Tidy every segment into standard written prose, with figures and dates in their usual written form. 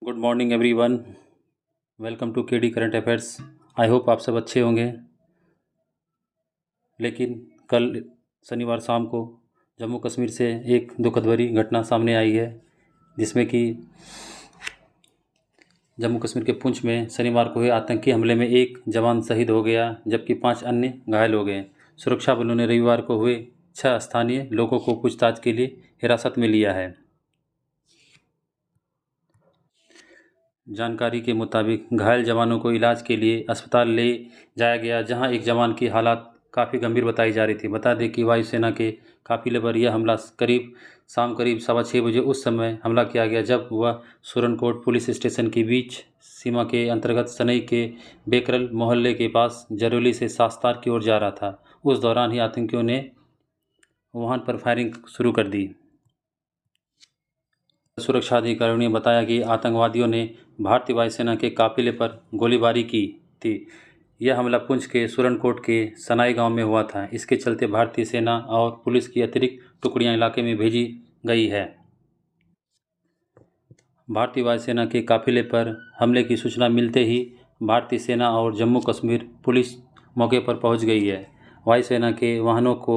Good morning everyone. Welcome to KD current affairs. I hope आप सब अच्छे होंगे। लेकिन कल शनिवार शाम को जम्मू कश्मीर से एक दुखद भरी घटना सामने आई है, जिसमें कि जम्मू कश्मीर के पुंछ में शनिवार को हुए आतंकी हमले में एक जवान शहीद हो गया, जबकि 5 अन्य घायल हो गए। सुरक्षा बलों ने रविवार को हुए 6 स्थानीय लोगों को पूछताछ के लिए हिरासत में लिया है। जानकारी के मुताबिक घायल जवानों को इलाज के लिए अस्पताल ले जाया गया, जहां एक जवान की हालत काफ़ी गंभीर बताई जा रही थी। बता दें कि वायुसेना के काफिले पर यह हमला शाम करीब 6:15 बजे उस समय हमला किया गया, जब वह सुरनकोट पुलिस स्टेशन के बीच सीमा के अंतर्गत सनई के बेकरल मोहल्ले के पास जरौली से सास्तार की ओर जा रहा था। उस दौरान ही आतंकियों ने वहां पर फायरिंग शुरू कर दी। सुरक्षा अधिकारियों ने बताया कि आतंकवादियों ने भारतीय वायुसेना के काफिले पर गोलीबारी की थी। यह हमला पुंछ के सुरनकोट के सनाई गांव में हुआ था। इसके चलते भारतीय सेना और पुलिस की अतिरिक्त टुकड़ियां इलाके में भेजी गई है। भारतीय वायुसेना के काफिले पर हमले की सूचना मिलते ही भारतीय सेना और जम्मू कश्मीर पुलिस मौके पर पहुंच गई है। वायुसेना के वाहनों को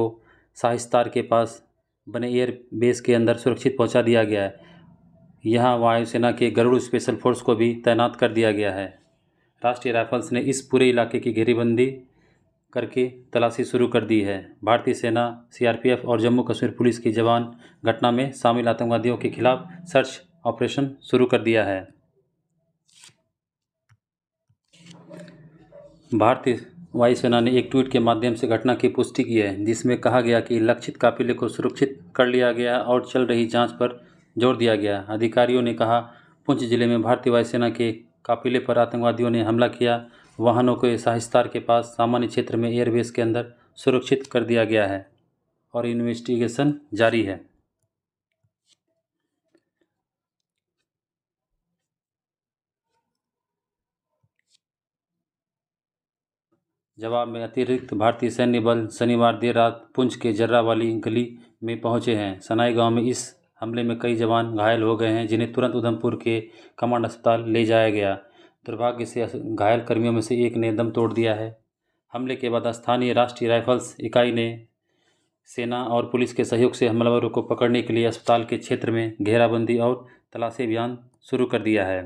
शाहिस्तार के पास बने एयर बेस के अंदर सुरक्षित पहुंचा दिया गया है। यहाँ वायुसेना के गरुड़ स्पेशल फोर्स को भी तैनात कर दिया गया है। राष्ट्रीय राइफल्स ने इस पूरे इलाके की घेरेबंदी करके तलाशी शुरू कर दी है। भारतीय सेना, सीआरपीएफ और जम्मू कश्मीर पुलिस के जवान घटना में शामिल आतंकवादियों के खिलाफ सर्च ऑपरेशन शुरू कर दिया है। भारतीय वायुसेना ने एक ट्वीट के माध्यम से घटना की पुष्टि की है, जिसमें कहा गया कि लक्षित काफिले को सुरक्षित कर लिया गया और चल रही जांच पर जोर दिया गया। अधिकारियों ने कहा, पुंछ जिले में भारतीय वायुसेना के काफिले पर आतंकवादियों ने हमला किया। वाहनों को शाहिस्तार के पास सामान्य क्षेत्र में एयरबेस के अंदर सुरक्षित कर दिया गया है और इन्वेस्टिगेशन जारी है। जवाब में अतिरिक्त भारतीय सैन्य बल शनिवार देर रात पुंछ के जर्रा वाली गली में पहुंचे हैं। सनाई गांव में इस हमले में कई जवान घायल हो गए हैं, जिन्हें तुरंत उधमपुर के कमांड अस्पताल ले जाया गया। दुर्भाग्य से घायल कर्मियों में से एक ने दम तोड़ दिया है। हमले के बाद स्थानीय राष्ट्रीय राइफल्स इकाई ने सेना और पुलिस के सहयोग से हमलावरों को पकड़ने के लिए अस्पताल के क्षेत्र में घेराबंदी और तलाशी अभियान शुरू कर दिया है।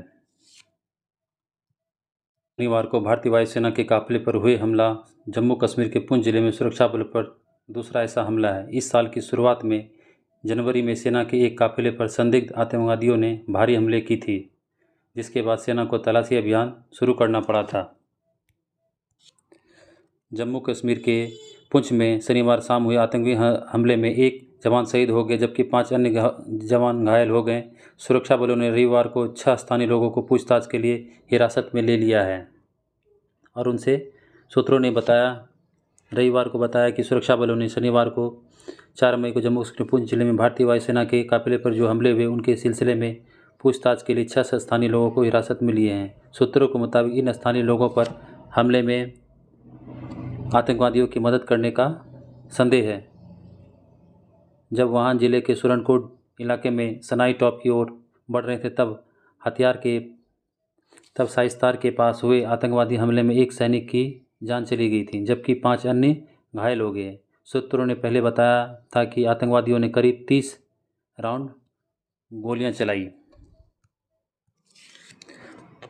शनिवार को भारतीय वायुसेना के काफिले पर हुए हमला जम्मू कश्मीर के पुंछ जिले में सुरक्षा बल पर दूसरा ऐसा हमला है। इस साल की शुरुआत में जनवरी में सेना के एक काफिले पर संदिग्ध आतंकवादियों ने भारी हमले की थी, जिसके बाद सेना को तलाशी अभियान शुरू करना पड़ा था। जम्मू कश्मीर के पुंछ में शनिवार शाम हुए आतंकी हमले में एक जवान शहीद हो गए, जबकि 5 अन्य जवान घायल हो गए। सुरक्षा बलों ने रविवार को 6 स्थानीय लोगों को पूछताछ के लिए हिरासत में ले लिया है और उनसे सूत्रों ने रविवार को बताया कि सुरक्षा बलों ने शनिवार को 4 मई को जम्मू कश्मीर पुंछ जिले में भारतीय वायुसेना के काफिले पर जो हमले हुए, उनके सिलसिले में पूछताछ के लिए 6 स्थानीय लोगों को हिरासत में लिए हैं। सूत्रों के मुताबिक इन स्थानीय लोगों पर हमले में आतंकवादियों की मदद करने का संदेह है। जब वहां जिले के सुरनकोट इलाके में सनाई टॉप की ओर बढ़ रहे थे, तब शाइस्तार के पास हुए आतंकवादी हमले में एक सैनिक की जान चली गई थी, जबकि 5 अन्य घायल हो गए। सूत्रों ने पहले बताया था कि आतंकवादियों ने करीब 30 राउंड गोलियां चलाई।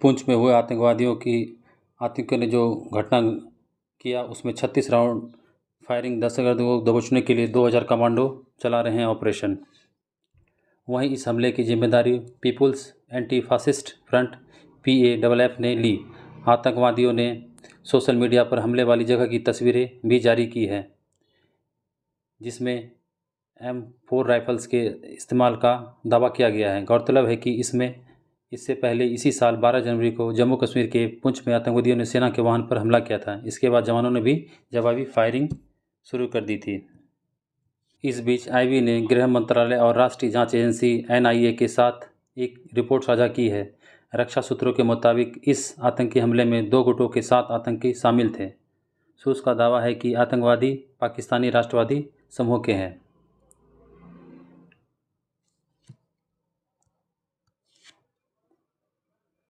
पुंछ में हुए आतंकियों ने जो घटना किया, उसमें 36 राउंड फायरिंग, दहशतगर्दों को दबोचने के लिए 2000 कमांडो चला रहे हैं ऑपरेशन। वहीं इस हमले की जिम्मेदारी people's anti fascist front PAFF ने ली। आतंकवादियों ने सोशल मीडिया पर हमले वाली जगह की तस्वीरें भी जारी की है, जिसमें M4 राइफल्स के इस्तेमाल का दावा किया गया है। गौरतलब है कि इससे पहले इसी साल 12 जनवरी को जम्मू कश्मीर के पुंछ में आतंकवादियों ने सेना के वाहन पर हमला किया था। इसके बाद जवानों ने भी जवाबी फायरिंग शुरू कर दी थी। इस बीच IB ने गृह मंत्रालय और राष्ट्रीय जांच एजेंसी NIA के साथ एक रिपोर्ट साझा की है। रक्षा सूत्रों के मुताबिक इस आतंकी हमले में 2 गुटों के 7 आतंकी शामिल थे। सोर्स का दावा है कि आतंकवादी पाकिस्तानी राष्ट्रवादी समूह के हैं।